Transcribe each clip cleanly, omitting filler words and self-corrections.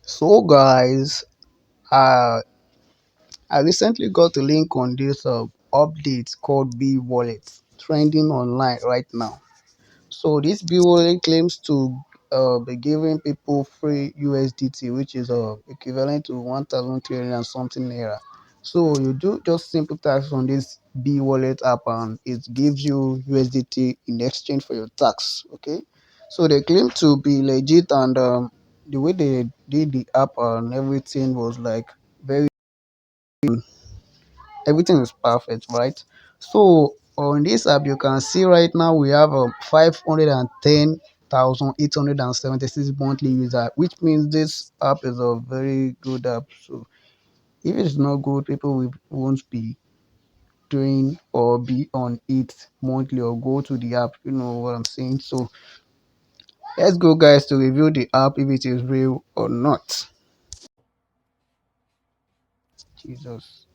So guys, uh, I recently got a link on this update called B Wallet trending online right now. So this B Wallet claims to be giving people free USDT, which is equivalent to 1,300 and something naira. So you do just simple tax on this B Wallet app, and it gives you USDT in exchange for your tax. Okay, so they claim to be legit, and the way they did the app and everything was like very everything is perfect, right? So on this app you can see right now we have 510,876 monthly user, which means this app is a very good app. So if it's not good, people won't be doing or be on it monthly or go to the app. You know what I'm saying? So let's go guys to review the app if it is real or not. Jesus.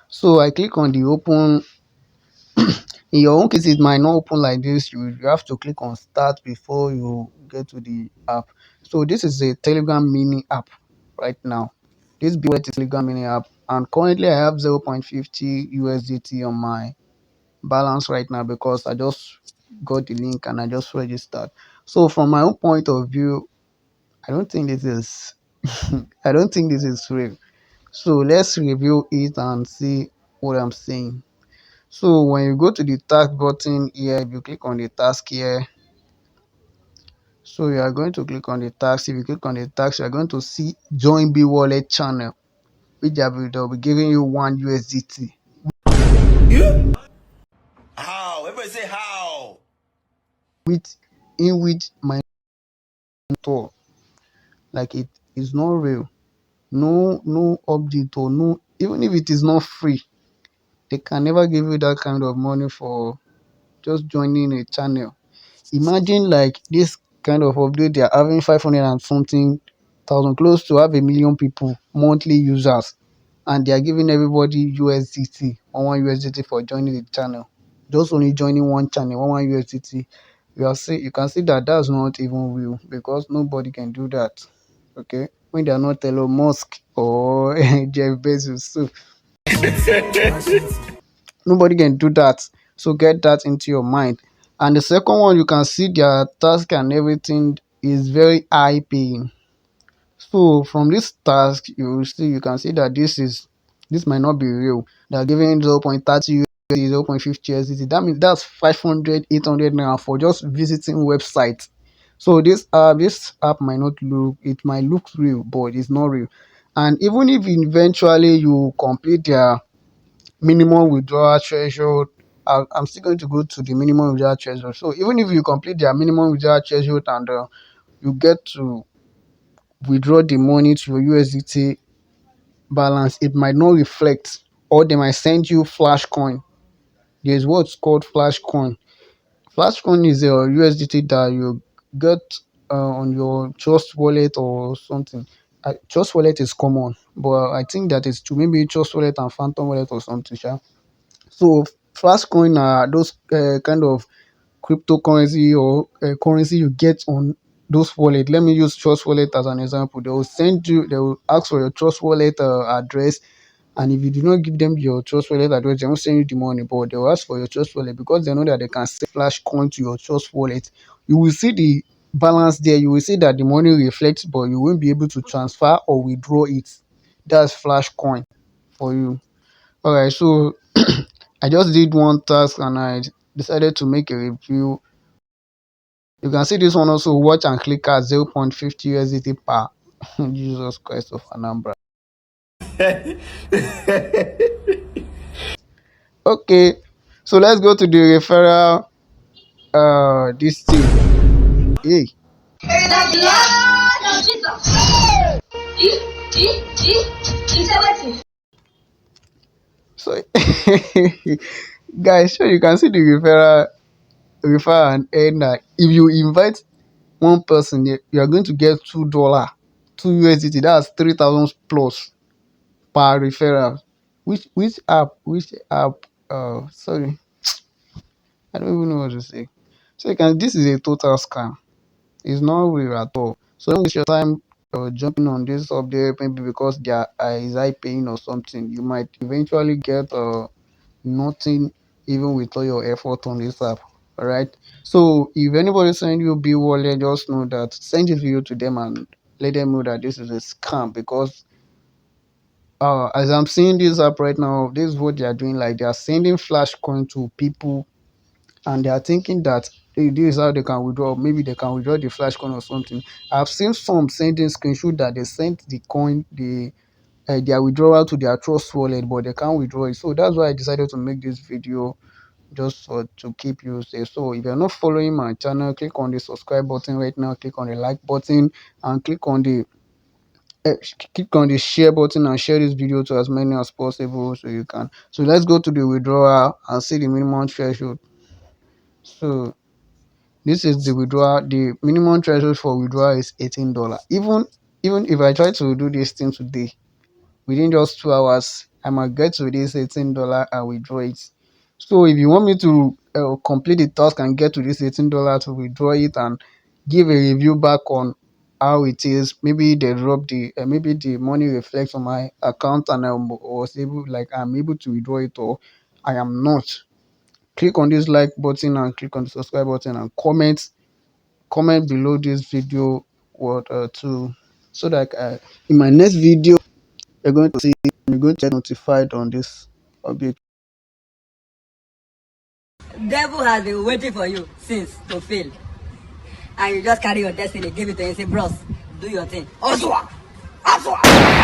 So I click on the open. In your own case, it might not open like this. You have to click on start before you get to the app. So this is a Telegram mini app right now. This Wallet is Telegram mini app, and currently I have 0.50 USDT on my balance right now because I just got the link and I just registered. So from my own point of view, I don't think this is I don't think this is real. So let's review it and see what I'm saying. So when you go to the task button here, if you click on the task here, so you are going to click on the task. If you click on the task, you are going to see join B wallet channel, which they'll be giving you one USDT. How? Everybody say how. With in which my mentor, like it is not real. No update or no, even if it is not free, they can never give you that kind of money for just joining a channel. Imagine like this kind of update, they are having 500 and something thousand, close to half a million people, monthly users, and they are giving everybody USDT, one USDT for joining the channel. Just only joining one channel, one USDT. You can see that that's not even real because nobody can do that. Okay, when they are not Elon Musk or Jeff Bezos, so nobody can do that. So get that into your mind. And the second one, you can see their task and everything is very high paying. So from this task, you can see that this might not be real. They're giving 0.30 USD, 0.50 USD. That means that's 500, 800 naira for just visiting websites. So this app might not look, it might look real, but it's not real. And even if eventually you complete their minimum withdrawal threshold, I'm still going to go to the minimum withdrawal threshold. So even if you complete their minimum withdrawal threshold and you get to withdraw the money to your USDT balance, it might not reflect, or they might send you flash coin. There's what's called flash coin. Flash coin is a USDT that you get on your Trust wallet or something. Trust wallet is common, but I think that it's to maybe Trust wallet and Phantom wallet or something. Sha. So flash coin are those kind of cryptocurrency or currency you get on those wallet. Let me use Trust wallet as an example. They will ask for your Trust wallet address, and if you do not give them your Trust wallet address, they won't send you the money, but they will ask for your Trust wallet because they know that they can send flash coin to your Trust wallet. You will see the balance there. You will see that the money reflects, but you won't be able to transfer or withdraw it. That's flash coin for you. All right, so I just did one task and I decided to make a review. You can see this one also, watch and click at 0.50 USDT per. Jesus Christ of Anambra. Okay, so let's go to the referral this thing. Hey. The blood of Jesus. He said wetin? So guys, so you can see the referral and earn that if you invite one person, you are going to get $2, 2 USDT, that's 3,000 plus per referral. Which app sorry, I don't even know what to say. So you can this is a total scam. It's not real at all. So don't waste your time jumping on this update maybe because their is high paying or something, you might eventually get nothing even with all your effort on this app. All right. So if anybody send you B wallet, just know that send this video to them and let them know that this is a scam, because as I'm seeing this app right now, this is what they are doing. Like, they are sending flash coin to people, and they are thinking that, hey, this is how they can withdraw. Maybe they can withdraw the flash coin or something. I've seen some sending screenshot that they sent the coin, their withdrawal to their trust wallet, but they can't withdraw it. So that's why I decided to make this video, just to keep you safe. So if you're not following my channel, click on the subscribe button right now, click on the like button, and click on the share button and share this video to as many as possible so you can. So let's go to the withdrawal and see the minimum threshold. So this is the withdrawal. The minimum threshold for withdrawal is $18. Even if I try to do this thing today, within just 2 hours, I might get to this $18 and withdraw it. So if you want me to complete the task and get to this $18 to withdraw it and give a review back on how it is, maybe they drop maybe the money reflects on my account and I'm able to withdraw it, or I am not. Click on this like button and click on the subscribe button and comment below this video what to, so that in my next video you're going to get notified on this update. Devil has been waiting for you since to fail. And you just carry your destiny, give it to him, say, bros, do your thing. Oswa! Oswa!